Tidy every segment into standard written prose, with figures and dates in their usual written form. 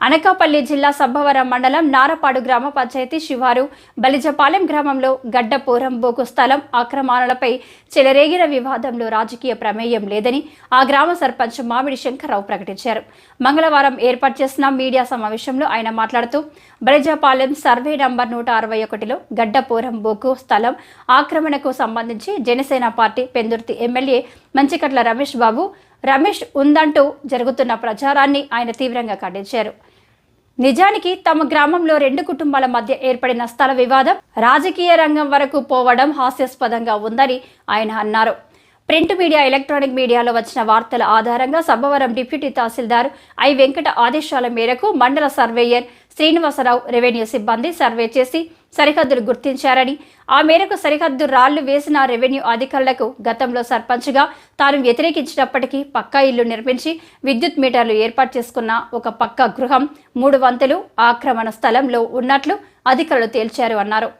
అనకాపల్లి జిల్లా సబ్బవరం మండలం నారపాడు గ్రామ పంచాయతీ శివారు బలిజపాలెం గ్రామంలో గడ్డ పోరంబోకు స్థలం ఆక్రమణలపై చెలరేగిన వివాదంలో రాజకీయ ప్రమేయం లేదని ఆ గ్రామ సర్పంచ్ మామిడి శంకర్రావు ప్రకటించారు. మంగళవారం ఏర్పాటు చేసిన మీడియా సమావేశంలో ఆయన మాట్లాడుతూ బలిజపాలెం సర్వే నంబర్ 161లో గడ్డ పోరంబోకు స్థలం ఆక్రమణకు సంబంధించి జనసేన పార్టీ పెందుర్తి ఎమ్మెల్యే మంచికట్ల రమేష్ ఉందంటూ జరుగుతున్న ప్రచారాన్ని ఆయన తీవ్రంగా ఖండించారు. నిజానికి తమ గ్రామంలో 2 కుటుంబాల మధ్య ఏర్పడిన స్థల వివాదం రాజకీయ రంగం వరకు పోవడం హాస్యాస్పదంగా ఉందని ఆయన అన్నారు. ప్రింట్ మీడియా, ఎలక్ట్రానిక్ మీడియాలో వచ్చిన వార్తల ఆధారంగా Sabbavaram deputy tahsildar I Venkata ఆదేశాల మేరకు మండల సర్వేయర్ శ్రీనివాసరావు రెవెన్యూ సిబ్బంది సర్వే చేసి సరిహద్దులు గుర్తించారని, ఆ మేరకు సరిహద్దు రాళ్లు వేసిన రెవెన్యూ అధికారులకు గతంలో సర్పంచ్గా తాను వ్యతిరేకించినప్పటికీ పక్కా ఇల్లు నిర్మించి విద్యుత్ మీటర్లు ఏర్పాటు చేసుకున్న ఒక పక్క గృహం 3 వంతులు ఆక్రమణ స్థలంలో ఉన్నట్లు అధికారులు తేల్చారు అన్నారు.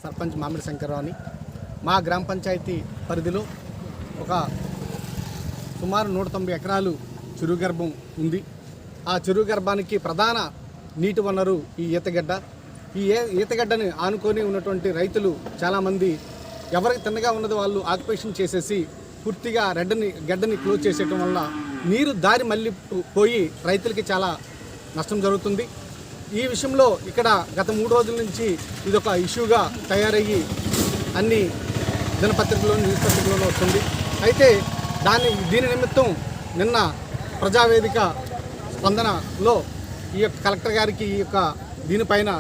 సర్పంచ్ మామిడి శంకర్రావు అని మా గ్రామ పంచాయతీ పరిధిలో ఒక సుమారు 190 ఎకరాలు చెరువు గర్భం ఉంది. ఆ చెరువు గర్భానికి ప్రధాన నీటి వనరు ఈ ఈతగడ్డ. ఈ ఈతగడ్డని ఆనుకొని ఉన్నటువంటి రైతులు చాలామంది ఎవరికి తిన్నగా ఉన్నది వాళ్ళు ఆక్యుపేషన్ చేసేసి పూర్తిగా గడ్డని క్లోజ్ చేసేయటం వల్ల నీరు దారి మళ్ళీ పోయి రైతులకి చాలా నష్టం జరుగుతుంది. ఈ విషయంలో ఇక్కడ గత 3 రోజుల నుంచి ఇదొక ఇష్యూగా తయారయ్యి అన్ని దినపత్రికల్లో, న్యూస్ పత్రికల్లో వస్తుంది. అయితే దీని నిమిత్తం నిన్న ప్రజావేదిక స్పందనలో ఈ యొక్క కలెక్టర్ గారికి ఈ యొక్క దీనిపైన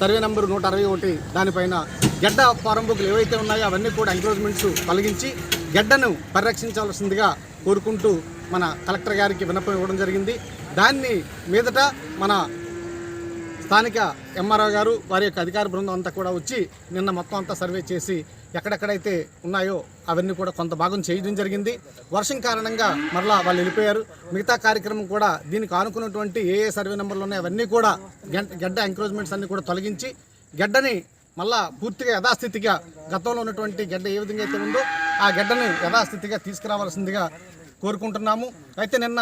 సర్వే నంబర్ 161 దానిపైన గడ్డ పోరంబోకులు ఏవైతే ఉన్నాయో అవన్నీ కూడా ఎంక్రోచ్మెంట్స్ తొలగించి గడ్డను పరిరక్షించాల్సిందిగా కోరుకుంటూ మన కలెక్టర్ గారికి విన్నపం ఇవ్వడం జరిగింది. దాన్ని మీదట మన స్థానిక ఎంఆర్ఓ గారు వారి యొక్క అధికార బృందం అంతా కూడా వచ్చి నిన్న మొత్తం అంతా సర్వే చేసి ఎక్కడెక్కడైతే ఉన్నాయో అవన్నీ కూడా కొంత భాగం చేయడం జరిగింది. వర్షం కారణంగా మరలా వాళ్ళు వెళ్ళిపోయారు. మిగతా కార్యక్రమం కూడా దీనికి ఆనుకున్నటువంటి ఏ సర్వే నెంబర్లు ఉన్నాయో అవన్నీ కూడా గడ్డ ఎంక్రోచ్మెంట్స్ అన్నీ కూడా తొలగించి గడ్డని మళ్ళా పూర్తిగా యథాస్థితిగా గతంలో ఉన్నటువంటి గడ్డ ఏ విధంగా అయితే ఉందో ఆ గడ్డని యథాస్థితిగా తీసుకురావాల్సిందిగా కోరుకుంటున్నాము. అయితే నిన్న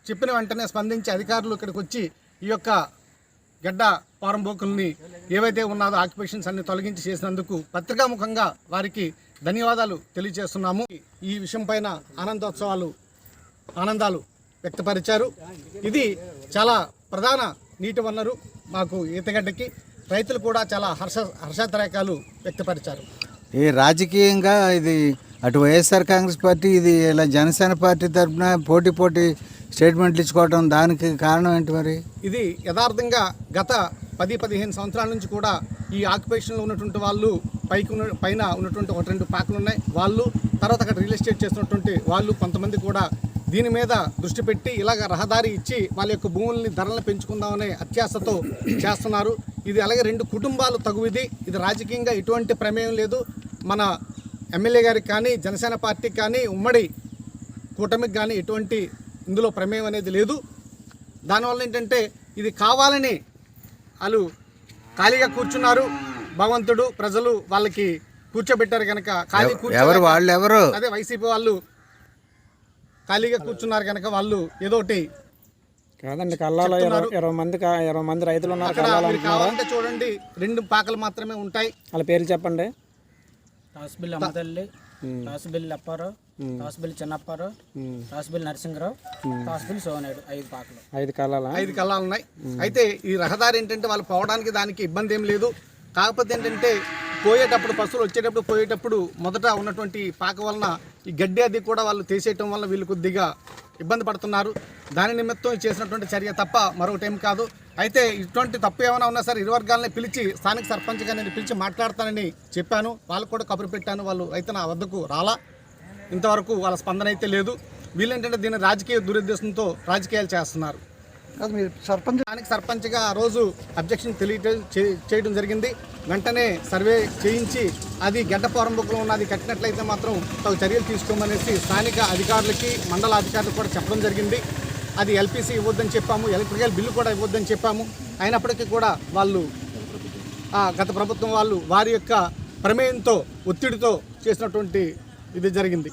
చెప్పిన వెంటనే స్పందించి అధికారులు ఇక్కడికి వచ్చి ఈ యొక్క గడ్డ పోరంబోకుల్ని ఏవైతే ఉన్నదో ఆక్యుపేషన్స్ అన్ని తొలగించి చేసినందుకు పత్రికాముఖంగా వారికి ధన్యవాదాలు తెలియజేస్తున్నాము. ఈ విషయం పైన ఆనందాలు వ్యక్తపరిచారు. ఇది చాలా ప్రధాన నీటి వనరు మాకు ఈతగడ్డకి. రైతులు కూడా చాలా హర్షాతిరేకాలు వ్యక్తపరిచారు. ఈ రాజకీయంగా ఇది అటు వైఎస్ఆర్ కాంగ్రెస్ పార్టీ, ఇది ఇలా జనసేన పార్టీ తరఫున పోటీ స్టేట్మెంట్లు ఇచ్చుకోవడం, దానికి కారణం ఏంటి? మరి ఇది యథార్థంగా గత 10-15 సంవత్సరాల నుంచి కూడా ఈ ఆక్యుపేషన్లో ఉన్నటువంటి వాళ్ళు పైన ఉన్నటువంటి 1-2 పాకలు ఉన్నాయి. వాళ్ళు తర్వాత అక్కడ రియల్ ఎస్టేట్ చేస్తున్నటువంటి వాళ్ళు కొంతమంది కూడా దీని మీద దృష్టి పెట్టి ఇలాగ రహదారి ఇచ్చి వాళ్ళ యొక్క భూముల్ని ధరలను పెంచుకుందామనే అత్యాశతో చేస్తున్నారు. ఇది అలాగే 2 కుటుంబాలు తగువిది. ఇది రాజకీయంగా ఎటువంటి ప్రమేయం లేదు. మన ఎమ్మెల్యే గారికి కానీ, జనసేన పార్టీకి కానీ, ఉమ్మడి కూటమికి కానీ ఎటువంటి ఇందులో ప్రమేయం అనేది లేదు. దానివల్ల ఏంటంటే ఇది కావాలని వాళ్ళు ఖాళీగా కూర్చున్నారు. భగవంతుడు ప్రజలు వాళ్ళకి కూర్చోబెట్టారు కనుక అదే వైసీపీ వాళ్ళు ఖాళీగా కూర్చున్నారు కనుక వాళ్ళు ఏదో ఒకటి కాదండి. కల్లాలో 20 మంది రైతులు ఉన్నారు. కావాలంటే చూడండి, 2 పాకలు మాత్రమే ఉంటాయి. వాళ్ళ పేర్లు చెప్పండి. తాసుబిల్లి అమ్మతల్లి, తాసుబిల్లి అప్పారావు, తాసుబిల్లి చిన్నప్పారావు, తాసుబిల్లి నరసింహరావు, తాసుబిల్లి సోనాయుడు. 5 పాకలు, 5 కళ్ళాలు ఉన్నాయి. అయితే ఈ రహదారి ఏంటంటే వాళ్ళు పోవడానికి దానికి ఇబ్బంది ఏం లేదు. కాకపోతే ఏంటంటే పశువులు వచ్చేటప్పుడు మొదట ఉన్నటువంటి పాక వలన ఈ గడ్డి అది కూడా వాళ్ళు తీసేయటం వల్ల వీళ్ళు కొద్దిగా ఇబ్బంది పడుతున్నారు. దాని నిమిత్తం చేసినటువంటి చర్య తప్ప మరొకటి ఏం కాదు. అయితే ఇటువంటి తప్పు ఏమైనా ఉన్నా సరే 2 వర్గాలని పిలిచి స్థానిక సర్పంచ్గా నేను పిలిచి మాట్లాడతానని చెప్పాను. వాళ్ళకు కూడా కబురు పెట్టాను. వాళ్ళు అయితే నా వద్దకు రాలా. ఇంతవరకు వాళ్ళ స్పందన అయితే లేదు. వీళ్ళేంటంటే దీన్ని రాజకీయ దురుద్దేశంతో రాజకీయాలు చేస్తున్నారు. స్థానిక సర్పంచ్గా ఆ రోజు అబ్జెక్షన్ చేయడం జరిగింది. వెంటనే సర్వే చేయించి అది గడ్డపోరంబుకలో ఉన్నది కట్టినట్లయితే మాత్రం తగు చర్యలు తీసుకోమనేసి స్థానిక అధికారులకి మండల అధికారులకు కూడా చెప్పడం జరిగింది. అది ఎల్పిసి ఇవ్వద్దని చెప్పాము, ఎలక్ట్రికల్ బిల్లు కూడా ఇవ్వద్దని చెప్పాము. అయినప్పటికీ కూడా వాళ్ళు గత ప్రభుత్వం వాళ్ళు వారి యొక్క ప్రమేయంతో ఒత్తిడితో చేసినటువంటి ఇది జరిగింది.